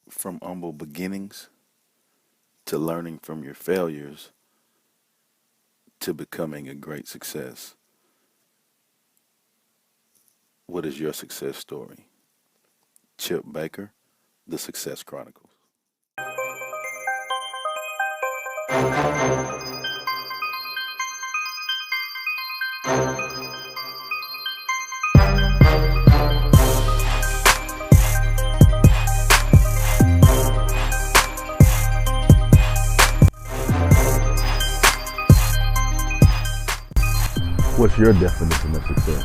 from humble beginnings to learning from your failures to becoming a great success. What is your success story? Chip Baker, The Success Chronicles. What's your definition of success?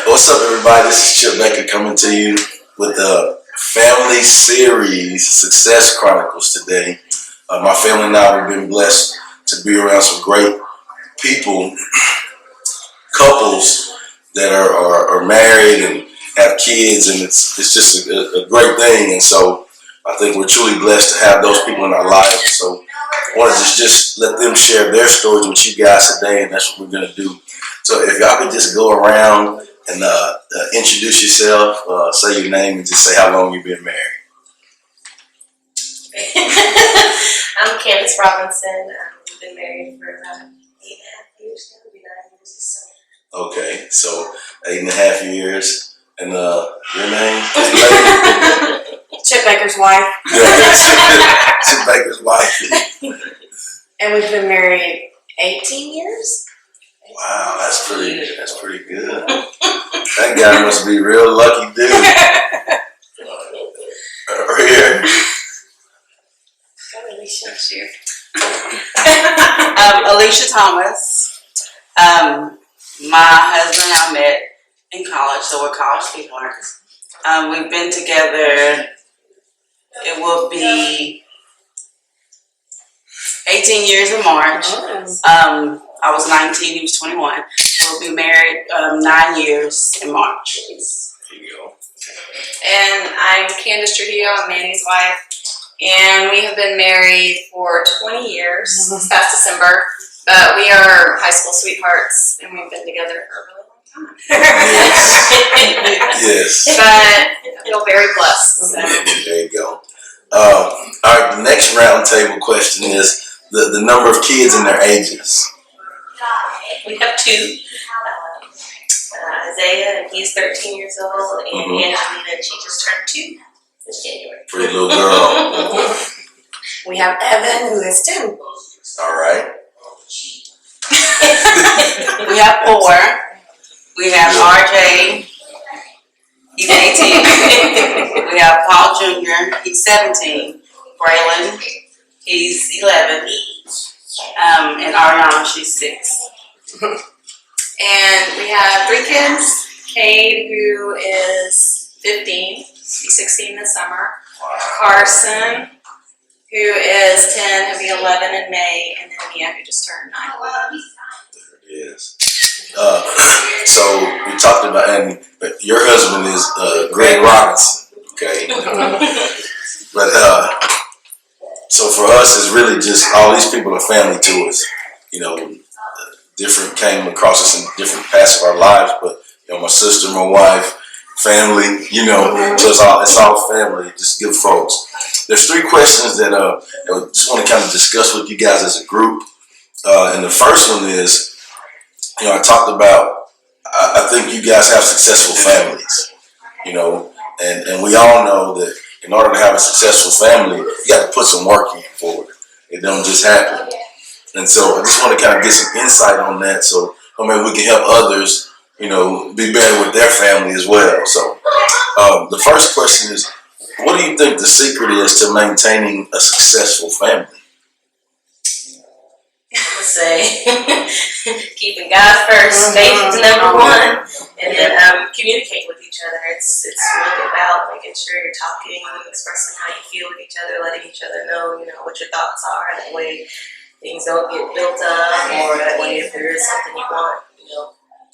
What's up, everybody? This is Chip Baker coming to you with the family series, Success Chronicles today. My family and I have been blessed to be around some great people, couples that are married and have kids, and it's just a great thing. And so I think we're truly blessed to have those people in our lives. So I want to just let them share their stories with you guys today, and that's what we're going to do. So if y'all could just go around and introduce yourself, say your name, and just say how long you've been married. I'm Candace Robinson. We've been married for about 8.5 years now. It'll be 9 years this summer. Okay, so 8.5 years. And your name? Chip Baker's wife. Chip Baker's wife. And we've been married 18 years. Wow, that's pretty good. That guy must be a real lucky dude. Right here. Alicia Thomas. My husband I met in college, so we're college sweethearts. We've been together, it will be 18 years in March. I was 19, he was 21. We'll be married 9 years in March. There you go. And I'm Candace Trujillo, I'm Manny's wife, and we have been married for 20 years this past December, but we are high school sweethearts, and we've been together for a really long time. Yes. But I feel very blessed. So. There you go. All right, the next round table question is the number of kids and their ages. We have two. Isaiah, and he's 13 years old, and Angelina, and she just turned 2 this January. Pretty little girl. We have Evan, who is 10. All right. We have 4. We have RJ, he's 18. We have Paul Jr., he's 17. Braylon, he's 11. And Ariana, she's 6. And we have 3 kids. Cade, who is 15, he'll be 16 this summer. Carson, who is 10, he'll be 11 in May, and then Mia, who just turned 9. There it is. So we talked about, but your husband is Greg Robinson, okay? But so for us, it's really just all these people are family to us. You know, different came across us in different paths of our lives, but you know, my sister, my wife, family, you know, so it's all family, just good folks. There's 3 questions that I just want to kind of discuss with you guys as a group. And the first one is, I talked about, I think you guys have successful families, and we all know that in order to have a successful family, you got to put some work in for it. It don't just happen. And so I just want to kind of get some insight on that, so maybe we can help others, be better with their family as well. So the first question is, what do you think the secret is to maintaining a successful family? I would say keeping God first, faith is number one, and then communicate with each other. It's really about making sure you're talking, expressing how you feel with each other, letting each other know, what your thoughts are. That way, things don't get built up, or that way, if there is something you want,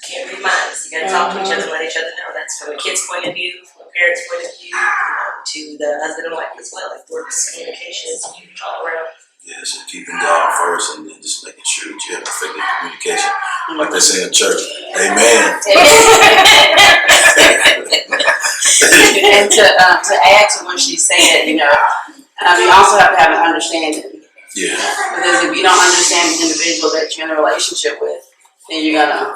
can't read minds. You gotta talk to each other and let each other know. That's from a kid's point of view, from a parent's point of view, to the husband and wife as well. It works, communication is huge all around. Yeah, so keeping God first and then just making sure that you have effective communication. Like they say in church, amen. And to add to what she said, you also have to have an understanding. Yeah. Because if you don't understand the individual that you're in a relationship with, then you're gonna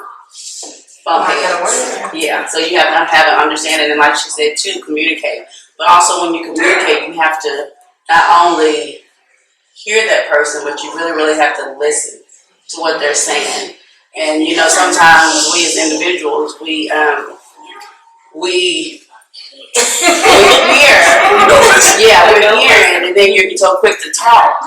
bump heads. Yeah. So you have to have an understanding, and like she said, to communicate. But also, when you communicate, you have to not only hear that person, but you really, really have to listen to what they're saying. And sometimes we as individuals, we hear, we're hearing, and then you're so quick to talk.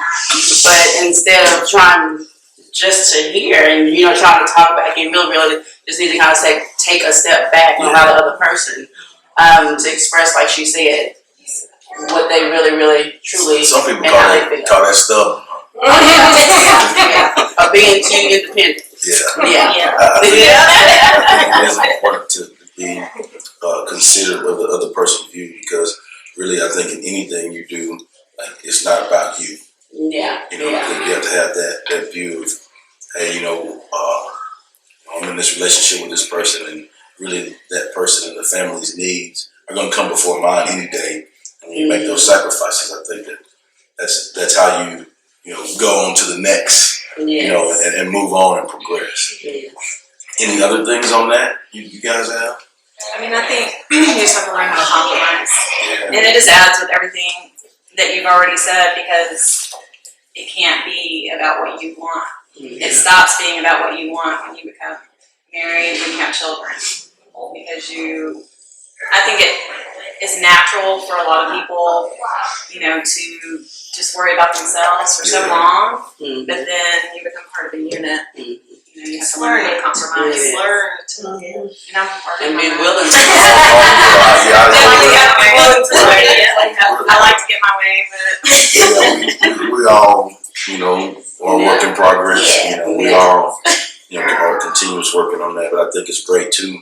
But instead of trying just to hear and trying to talk back, you really just need to kind of take a step back and allow the other person to express, like she said, what they really, really, truly, Some people and call how that they feel. stubborn. Yeah. Or being too independent. Yeah. I think it's important to be considerate of the other person's view, because really, I think in anything you do, it's not about you. Yeah. I think you have to have that view of, hey, I'm in this relationship with this person, and really that person and the family's needs are going to come before mine any day. And when you make those sacrifices, I think that's how you go on to the next, and move on and progress. Yes. Any other things on that you guys have? I mean, I think you just have to learn how to compromise. Yeah. And it just adds with everything that you've already said, because it can't be about what you want. It stops being about what you want when you become married, when you have children. Because I think it's natural for a lot of people, to just worry about themselves for so long, but then you become part of a unit. You have to learn how to compromise. Yeah. Learn to, and I'm working And on be that. willing to. I like to get my way, but We all, are work in progress. We all, are continuous working on that. But I think it's great too,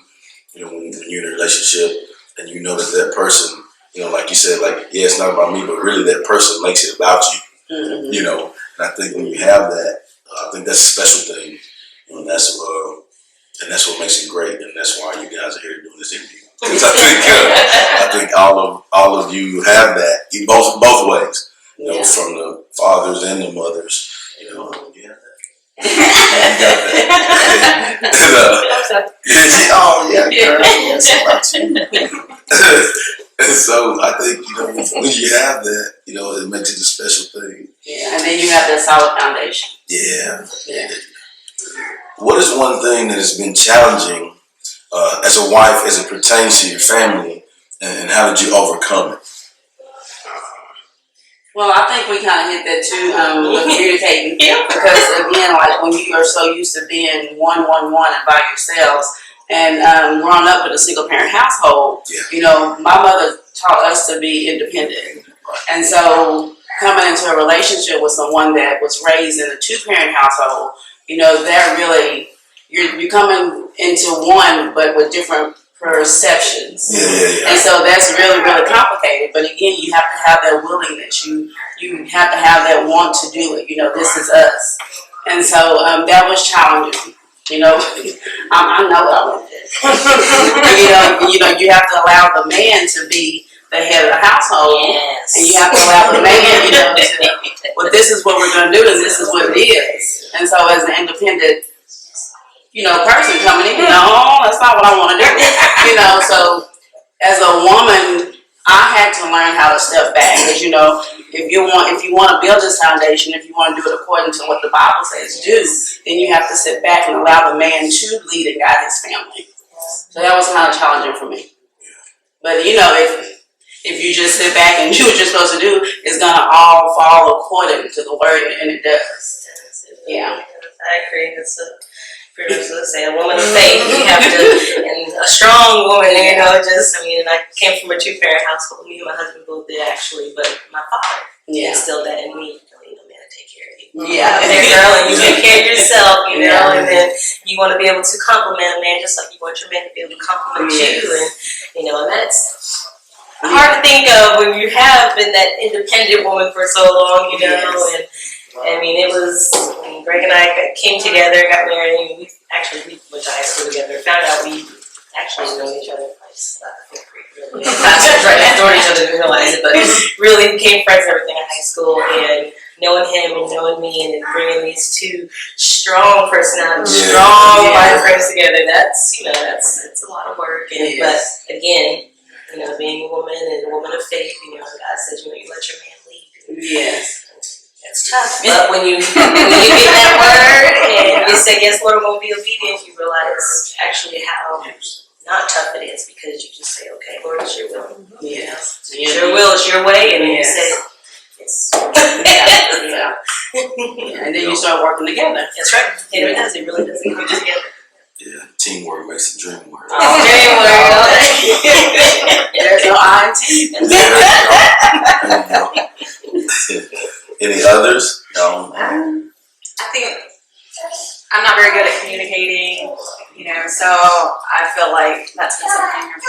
when you're in a relationship and you know that person, like you said, it's not about me, but really that person makes it about you. And I think when you have that, I think that's a special thing. And that's what makes it great, and that's why you guys are here doing this interview. Because I think all of you have that, both ways. From the fathers and the mothers. You have that. You got that. Girl. And so I think when you have that, it makes it a special thing. Yeah, and then you have that solid foundation. Yeah. Yeah. What is one thing that has been challenging as a wife as it pertains to your family, and how did you overcome it? Well, I think we kind of hit that too with communicating. Because again, when you are so used to being one and by yourselves, and growing up in a single parent household, my mother taught us to be independent. And so coming into a relationship with someone that was raised in a 2-parent household, they're really, you're coming into one, but with different perceptions. Yeah. And so that's really, really complicated. But again, you have to have that willingness. You have to have that want to do it. This is us. And so that was challenging. I know what I want to do. You have to allow the man to be the head of the household. Yes. And you have to allow the man, well, this is what we're going to do, and this is what it is. And so as an independent person coming in. No, that's not what I want to do. So as a woman, I had to learn how to step back. Because if you want to build this foundation, if you want to do it according to what the Bible says do, then you have to sit back and allow the man to lead and guide his family. So that was kind of challenging for me. But if you just sit back and do what you're supposed to do, it's gonna all fall according to the word, and it does. Yeah. I agree. That's pretty much what I say. A woman of faith, you have to, and a strong woman. And I came from a 2-parent household. Me and my husband both did actually, but my father instilled that in me. Man, take care of you. Yeah. There, girl, and you take care of yourself. And then you want to be able to compliment a man just like you want your man to be able to compliment you, and that's hard to think of when you have been that independent woman for so long, and it was when Greg and I came together, got married, and we went to high school together, found out we actually know each other like 5th grade, really. Classrooms right next door to each other, didn't realize it, but really became friends and everything in high school, and knowing him and knowing me, and then bringing these two strong personalities, strong mind frames together, that's a lot of work, but again, being a woman and a woman of faith, God says, you let your man lead. Yes. It's tough, but when you get that word and you say, yes, Lord, I'm going to be obedient, you realize actually how not tough it is, because you just say, okay, Lord, it's your will. Yes. It's your will, it's your way, and then you say, it's. And then you start working together. That's right. It does. It really does. It comes together. Yeah, teamwork makes the dream work. Dream work. There's no I in team. There you go. Any others? No. I think I'm not very good at communicating, so I feel like that's been something I've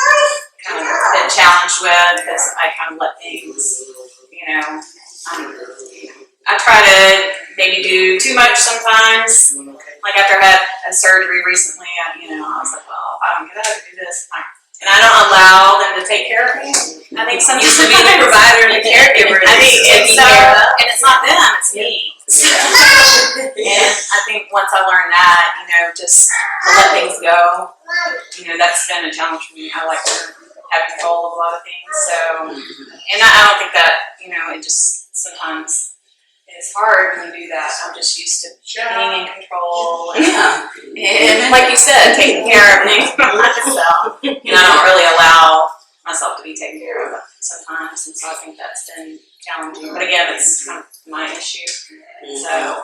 kind of been challenged with, because I kind of let things, I try to maybe do too much sometimes. Like after I had a surgery recently, I was like, well, if I don't get up and do this, and I don't allow them to take care of me. I think some Used to be the provider and the caregiver. and it's not them, it's me. Yeah. And I think once I learned that, just to let things go, that's been a challenge for me. I like to have control of a lot of things. So, and I don't think that, it just sometimes it's hard when you do that. I'm just used to being in control and like you said, taking care of things for myself. And I don't really allow myself to be taken care of sometimes, and so I think that's been challenging. But again, it's kind of my issue. So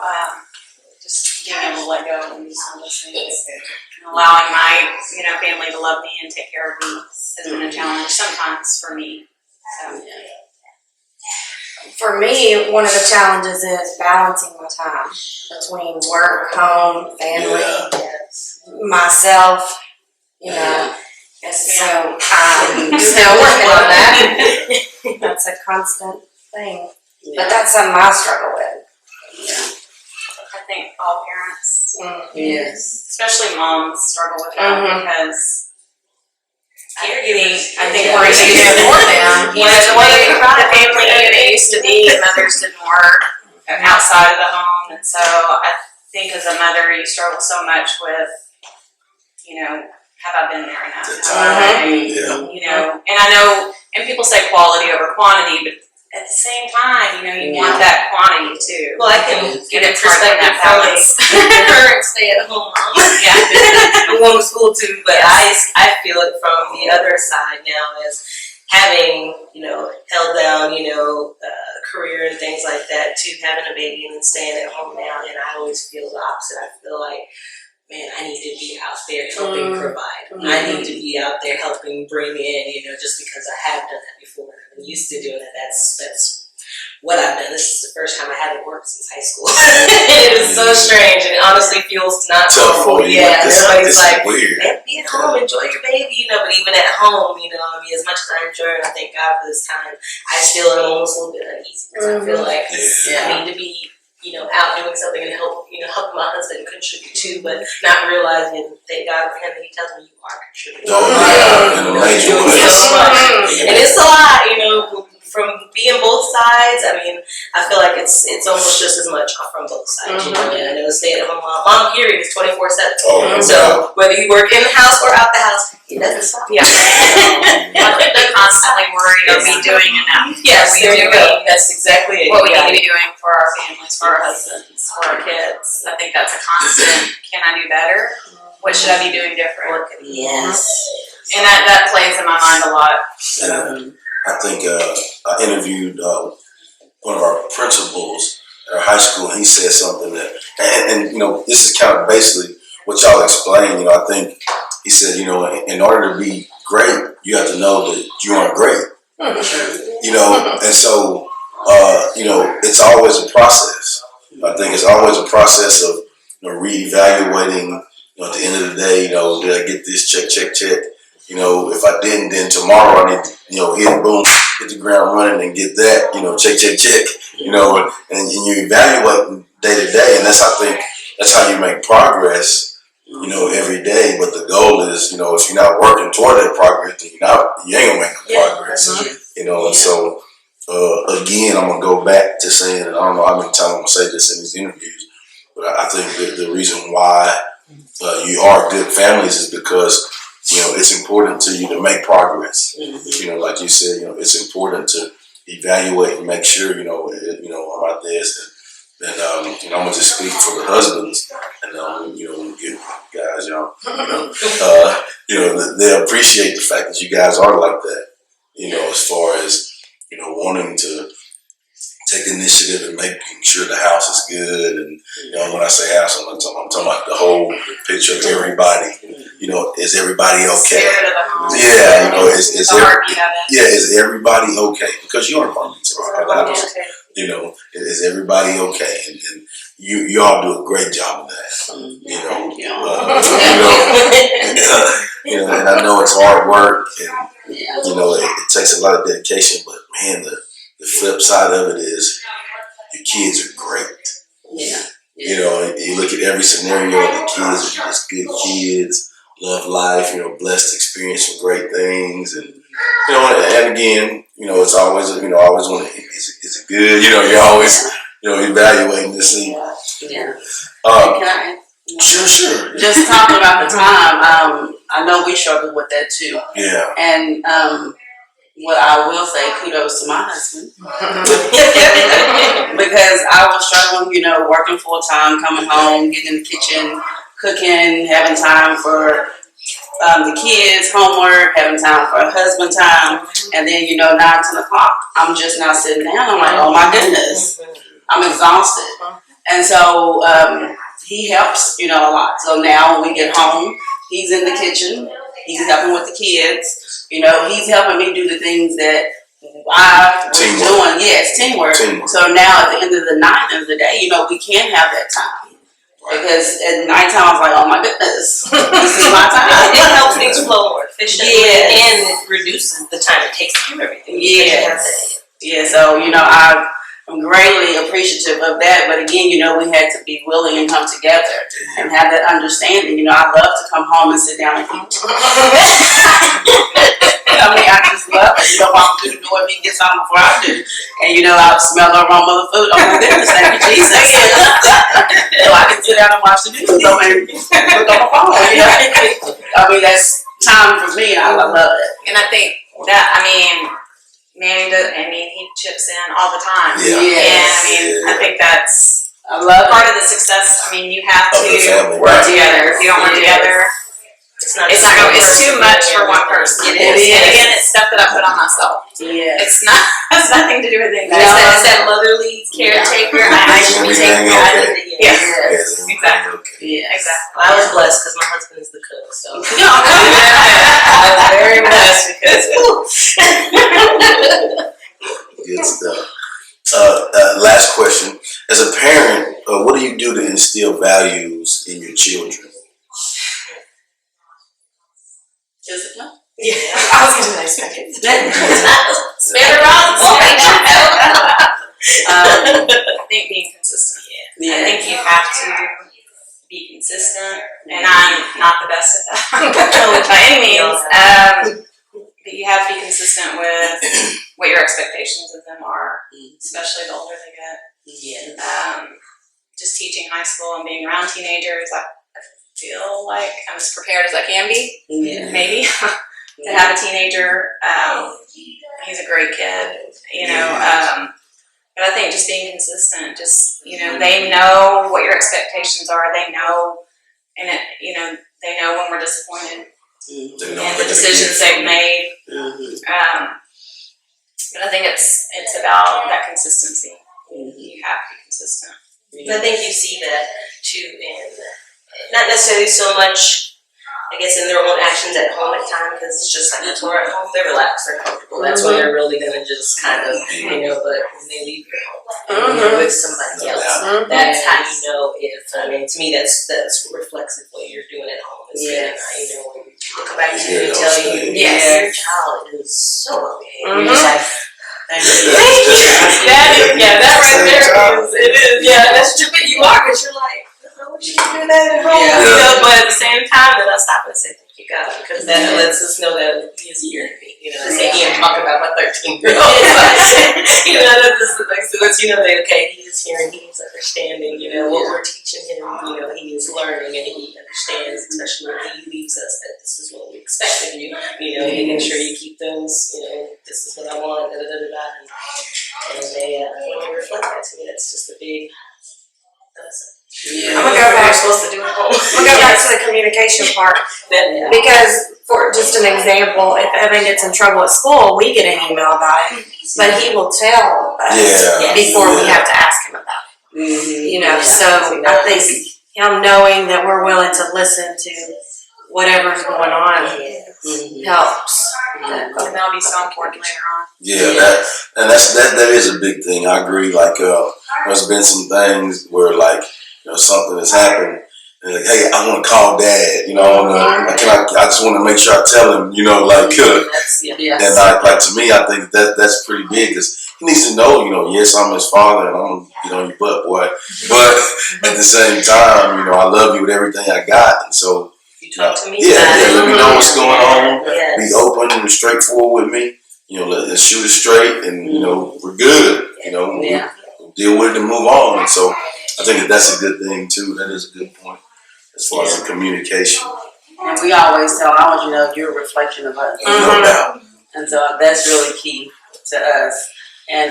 just being able to let go and do some of those things, and allowing my family to love me and take care of me has been a challenge sometimes for me. So. For me, one of the challenges is balancing my time between work, home, family, myself, and so I'm still working on that. That's a constant thing, but that's something I struggle with. I think all parents, Yes. especially moms, struggle with that because I think Yeah. we're used to more them. the family unit used to be, mothers did more outside of the home, and so I think as a mother you struggle so much with, have I been there enough? And I know, and people say quality over quantity, but at the same time, you want that quantity too. Well, I can get a It's hard to perspective have from balance. current stay-at-home mom. I'm going to school too, but I feel it from the other side now, as having held down career and things like that, to having a baby and then staying at home now, and I always feel the opposite. I feel like, man, I need to be out there helping provide. I need to be out there helping bring in, just because I have done that before. I'm used to doing it. That's what I've done. This is the first time I haven't worked since high school. It is so strange, and it honestly feels not Tough for normal. you. Yeah, This everybody's is like, weird. man, be at home, enjoy your baby, but even at home, as much as I enjoy it, I thank God for this time, I still am almost a little bit uneasy, because I feel like I need to be out doing something and helping my husband contribute too, but not realizing, thank God for him, that he tells me you are contributing. In a major way. So much. And it's a lot, from being both sides, I mean, I feel like it's almost just as much from both sides. You know, and I know staying at home mom period is 24/7. Oh, So whether you work in the house or out the house, it doesn't stop. Yeah. I think they're constantly worried, are we doing enough? Yes, Are we there you doing go. That's exactly it. what we You got need to it. be doing for our families, for our husbands, for our kids? I think that's a constant, can I do better? What should I be doing different? Yes. And that plays in my mind a lot. I think I interviewed one of our principals at our high school, and he said something that, and you know, this is kind of basically what y'all explained. You know, I think he said, you know, in order to be great, you have to know that you aren't great. You know, and so you know, it's always a process. I think it's always a process of, you know, reevaluating. You know, at the end of the day, you know, did I get this? Check, check, check. You know, if I didn't, then tomorrow I need to, you know, hit the ground running and get that. You know, check, check, check. You know, and you evaluate day to day, and I think that's how you make progress. You know, every day. But the goal is, you know, if you're not working toward that progress, then you ain't gonna make no progress. You know, and so again, I'm gonna go back to saying, and I don't know how many times I'm gonna say this in these interviews, but I think the reason why you are good families is because, you know, it's important to you to make progress. You know, like you said, you know, it's important to evaluate and make sure, you know, I'm out there. And you know, I'm gonna just speak for the husbands, and you know, you guys, you know, they appreciate the fact that you guys are like that. You know, as far as, you know, wanting to take initiative and making sure the house is good. And, you know, when I say house, I'm talking about the whole picture of everybody. You know, is everybody okay? Spirit of the home. Yeah, you know, is heartbeat of it. yeah, is everybody okay? Because you are heartbeats. You know, is everybody okay? And you all do a great job of that. You know, you know, and I know it's hard work, and you know, it takes a lot of dedication. But man, the flip side of it is your kids are great. You know, you look at every scenario, the kids are just good kids, love life, you know, blessed to experience some great things. And, you know, and again, you know, it's always, you know, always want to, is it good? You know, you're always, you know, evaluating to see. Can Uh, I? sure. Just talking about the time, I know we struggle with that too. Yeah. And what I will say, kudos to my husband. Because I was struggling, you know, working full time, coming home, getting in the kitchen, cooking, having time for the kids, homework, having time for husband time. And then, you know, 9, 10 o'clock, I'm just now sitting down. I'm like, oh my goodness, I'm exhausted. And so he helps, you know, a lot. So now when we get home, he's in the kitchen. He's helping with the kids. You know, he's helping me do the things that I was doing. Yes, teamwork. So now at the end of the night of the day, you know, we can have that time. Because at nighttime, I was like, oh my goodness, this is my time. It helps things flow more efficiently, and it reduces the time it takes to do everything. Yes. Yeah, so, you know, I'm greatly appreciative of that, but again, you know, we had to be willing and come together and have that understanding. You know, I love to come home and sit down and eat. I mean, I just love it. You know, walk through the door and he gets on before I do. And, you know, I smell the aroma of the food. Oh my goodness, thank you, Jesus. So I can sit down and watch the news and look on my phone. You know? I mean, that's time for me, and I love it. And I think that, I mean, he chips in all the time. Yeah. And I think that's I love part it. of the success. I mean, you have Of the family, to work right. together. If you don't work together, it's too much for one person. It is. And again, it's stuff that I put on myself. Yeah. It's not, has nothing to do with anything. No. It's that motherly caretaker. I should be taking care of it. Yes. Yes. Exactly. Yes. Exactly. Well, I was blessed because my husband is the cook, so No. I was very blessed because Good stuff. Last question. As a parent, what do you do to instill values in your children? Discipline. I was gonna say Spin around. I think being consistent. I think you have to be consistent, and I'm not the best at that by any means. But you have to be consistent with what your expectations of them are, especially the older they get. Yeah. Just teaching high school and being around teenagers, I feel like I'm as prepared as I can be, Yeah. maybe, to have a teenager. He's a great kid, you know. But I think just being consistent, just, you know, they know what your expectations are. They know, and it, you know, they know when we're disappointed They know in they're the decisions they've made. But I think it's about that consistency. You have to be consistent. I think you see that too in, not necessarily so much, I guess, in their own actions at home at times, because it's just like, when we're at home, they're relaxed, they're comfortable. That's when they're really gonna just kind of, you know, but when they leave your home and you're with somebody else, that's how you know if, I mean, to me, that's reflexive what you're doing at home. Is Yes. you know, when people come back to you and tell you, Yes. your child is so well behaved. You're like, Thank you. That is, yeah, that right there is, it is, yeah, that's true. You are, because you're like, what you do that at home? Yeah. You know, but at the same time, then I stop and say, thank you, God, because that lets us know that He is hearing me. You know, I say He ain't talking about my 13-year-old. You know, that's just the thing. So it's, you know, that, okay, He is hearing, He is understanding, you know, what we're teaching Him, you know, He is learning and He understands, especially when He leaves us, that this is what we expect of you. You know, making sure you keep those, you know, this is what I want, da da da da da. And they, when they reflect that to me, that's just a big, I'm gonna go we're back. supposed to do at home. We'll go back to the communication part. Because, for just an example, if Evan gets in trouble at school, we get an email about it. But he will tell us Yeah. before we have to ask him about it. You know, so I think him knowing that we're willing to listen to whatever's going on helps. And that'll be so important later on. Yeah, that is a big thing. I agree. Like, there's been some things where, like, you know, something has happened, and like, hey, I want to call Dad. You know, I just want to make sure I tell him. You know, like, and like to me, I think that's pretty big because he needs to know. You know, yes, I'm his father, and I'm get on your butt, boy. But at the same time, you know, I love you with everything I got, and so. You talk to me. Let me know what's going on. Yes. Be open and straightforward with me. You know, let's shoot it straight, and you know, we're good. You know, we'll deal with it and move on. And so, I think that's a good thing too. That is a good point as far as the communication. And we always tell, I want you to know you're a reflection of us. No doubt. And so that's really key to us. And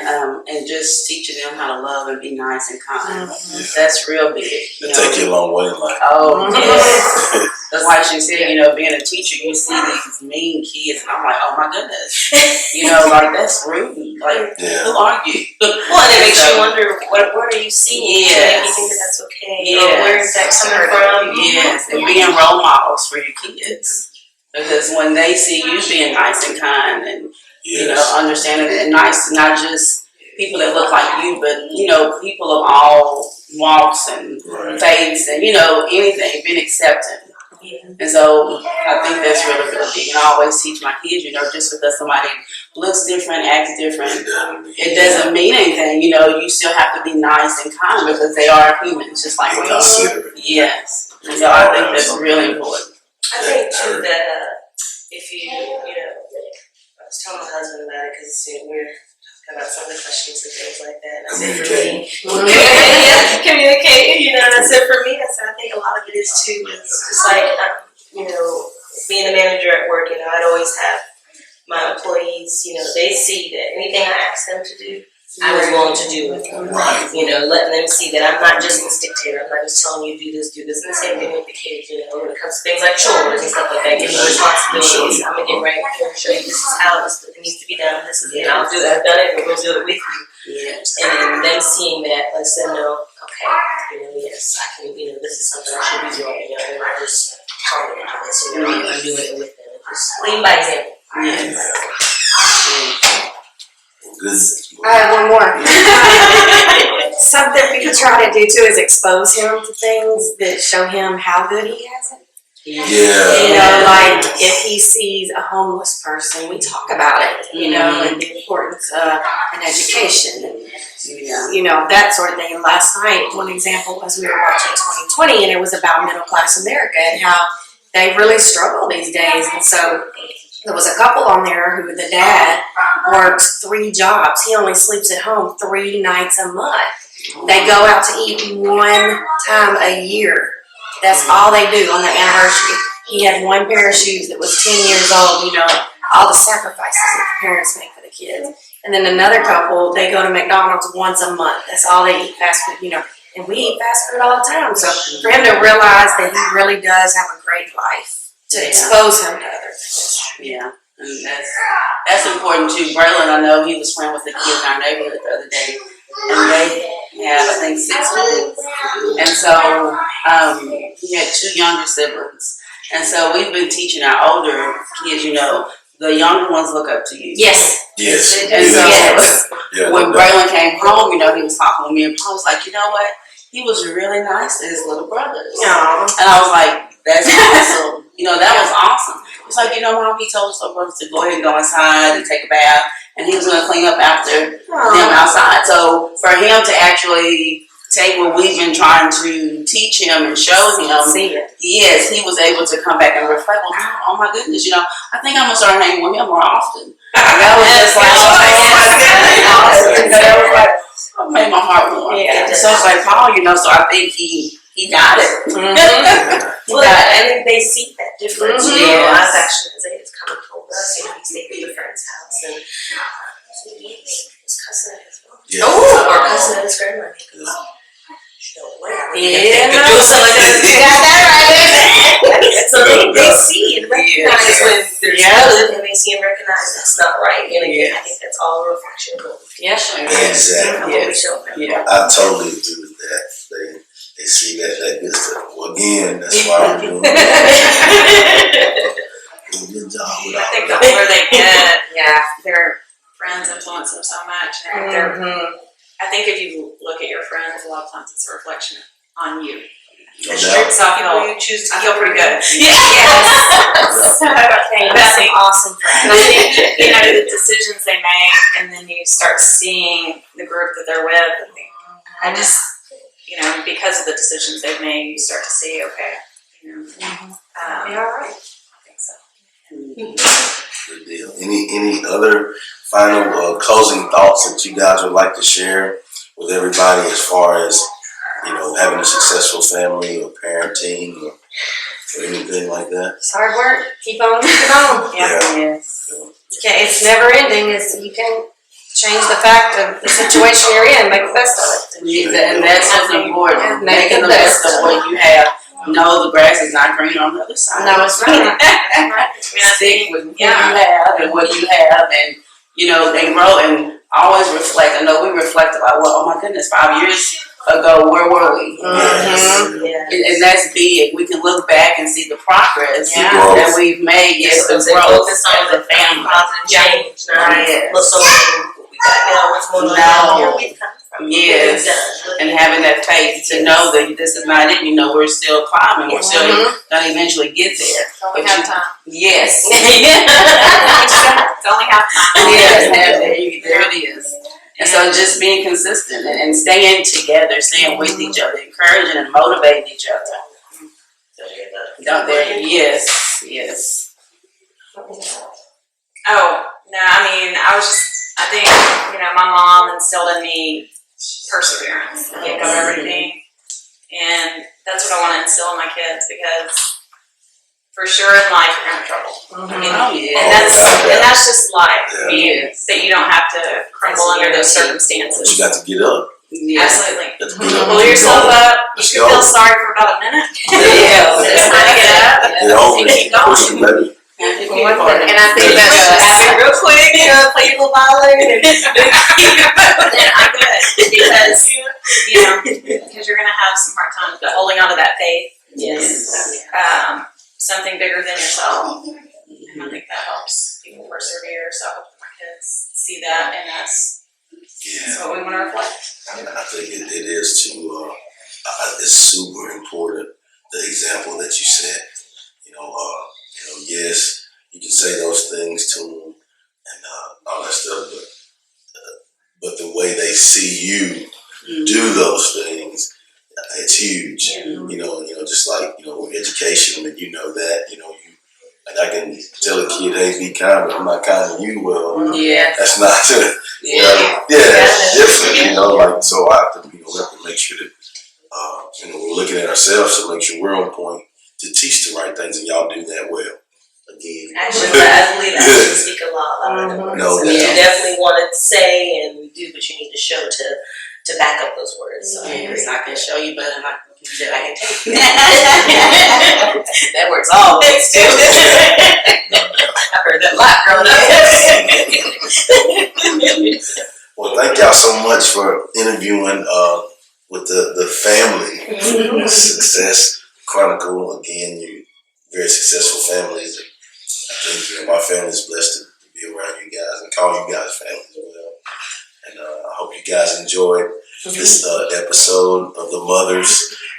just teaching them how to love and be nice and kind. That's real big. It take you a long way in life. Oh, yes. That's why she said, you know, being a teacher, you see these mean kids, and I'm like, oh my goodness. You know, like, that's rude. Like, who are you? Well, and it makes you wonder, what are you seeing? Yes. You think that that's okay? Yes. Or where is that coming from? Yes, and being role models for your kids. Because when they see you being nice and kind and, you know, understanding and nice, not just people that look like you, but, you know, people of all walks and faiths and, you know, anything, being accepting. And so I think that's really, really big. And I always teach my kids, you know, just because somebody looks different, acts different, it doesn't mean anything. You know, you still have to be nice and kind because they are humans, just like we are. Yes. And so I think that's really important. I think too that if you know, I was telling my husband about it because we're talking about some of the questions and things like that. And I said for me, communicate. You know, and I said for me, I think a lot of it is too. It's just like you know, being a manager at work. You know, I'd always have my employees. You know, they see that anything I ask them to do, I was willing to do with them. You know, letting them see that I'm not just this dictator. I'm not just telling you do this. And the same thing with the kids, you know, when it comes to things like chores and stuff like that, giving them responsibilities. I'm going to get right here and show you this is how it needs to be done. This is, and I'll do that. I've done it and we'll do it with you. And then them seeing that lets them know, okay, you know, yes, I can, you know, this is something I should be doing. You know, they're not just telling them to do this, you know, I'm doing it with them. Just lead by example. I have one more. Something we could try to do too is expose him to things that show him how good he has it. Yeah. You know, like if he sees a homeless person, we talk about it, you know, and the importance of an education and, you know, that sort of thing. And last night, one example was we were watching 2020 and it was about middle class America and how they really struggle these days. And so there was a couple on there who the dad works 3 jobs. He only sleeps at home 3 nights a month. They go out to eat 1 time a year. That's all they do on their anniversary. He had 1 pair of shoes that was 10 years old, you know, all the sacrifices that the parents make for the kids. And then another couple, they go to McDonald's once a month. That's all they eat, fast food, you know. And we eat fast food all the time. So for him to realize that he really does have a great life, to expose him to others. Yeah, and that's important too. Braylon, I know he was playing with the kids in our neighborhood the other day, and they have, I think, 6 kids. And so he had 2 younger siblings. And so we've been teaching our older kids, you know, the younger ones look up to you. Yes. Yes. And so Yeah, when Braylon came home, you know, he was talking with me, and Paul was like, you know what? He was really nice to his little brothers. Aw. And I was like, that's awesome. You know, that was awesome. It's like, you know, Mom, he told his little brothers to go ahead and go inside and take a bath, and he was going to clean up after them outside. So for him to actually take what we've been trying to teach him and show him, See it. yes, he was able to come back and reflect, well, oh my goodness, you know, I think I'm going to start hanging with him more often. That was just like, oh my goodness. That was like, it made my heart warm. Yeah. So it's like, Paul, you know, so I think he got it. Well, and they see that difference. You know, Yes. I've actually, Isaiah's come and told us, you know, he stayed at a friend's house and his cousin at his mom. Yeah. Or cousin at his grandma. He goes, no way. I really Yeah. could do something like that. You got that right. So they see and recognize when there's good, and they see and recognize that's not right. And again, I think that's all a reflection of what we Yeah. show. Exactly. What we show them. Yeah. I totally agree with that. They see that good stuff. Well, again, that's why I'm doing it. Doing a good job with I all think that. the older they get, Yeah. their friends influence them so much. And they're, I think if you look at your friends, a lot of times it's a reflection on you. No doubt. So I feel, I feel pretty good. Yes. That's some awesome And I friends. think, you know, the decisions they make, and then you start seeing the group that they're with. I just, you know, because of the decisions they've made, you start to see, okay, you know, You're right. I think so. Good deal. Any other final closing thoughts that you guys would like to share with everybody as far as, you know, having a successful family or parenting or anything like that? It's hard work. Keep on keeping on. Yeah. Yes. Okay, it's never ending. You can change the fact of the situation you're in, make the best of it. And that's what's important. Make Making the the best best of what you have. No, the grass is not green on the other side. No, it's right. Stick with what you have and what you have, and you know, and grow and always reflect. I know we reflected like, well, oh my goodness, 5 years ago, where were we? Yes. And that's big. We can look back and see the progress Yeah. that we've made. Yes, the growth Focus on as the a family. positive change, not Yes. what's so what we got now, what's going on No. here, we've come from, Yes. what we've done. And having that faith to know that this is not it. You know, we're still climbing. We're still gonna eventually get there. Only have time. Yes. It's only half time. Yes, there it is. And so just being consistent and staying together, staying with each other, encouraging and motivating each other. Out there, yes, yes. Oh, no, I mean, I think, you know, my mom instilled in me perseverance, I think, on everything. And that's what I want to instill in my kids, because for sure in life you're gonna have trouble. I mean, Oh, yeah. and that's just life. I mean, Yes. that you don't have to crumble under those circumstances. But you got to get up. Yes. Absolutely. You got to get up. Pull and yourself go. up. You Let's can go. feel sorry for about a minute. Yes. It's time to get up. Get over and it. keep going. Push it, baby. And I think Just that's have it real quick, you know, play your little violin, and then I'm good, because, you know, because you're gonna have some hard times, but holding on to that faith is, something bigger than yourself. And I think that helps people persevere, so I hope that my kids see that in us. Yeah. That's what we wanna reflect. And I think it is too, it's super important, the example that you set. Yes, you can say those things to them and all that stuff, but the way they see you do those things, it's huge. You know, just like, with education, and you know that, like I can tell a kid, hey, be kind, but I'm not kind to you. Well, Yeah. that's not Yeah. that's different, like, so I have to, we have to make sure that, we're looking at ourselves to make sure we're on point to teach the right things, and y'all do that well. Again. Actually, I believe actions speak a lot louder than words. No, I mean, you yeah. definitely want to say and do what you need to show to back up those words. So I agree. Yes, I can show you, but I can take. That works always too. I've heard that a lot growing up. Well, thank y'all so much for interviewing with the family Success Chronicle. Again, you're very successful families. I think my family is blessed to be around you guys and call you guys family as well. And I hope you guys enjoyed this episode of the Mothers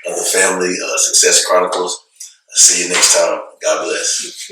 of the Family Success Chronicles. I'll see you next time. God bless.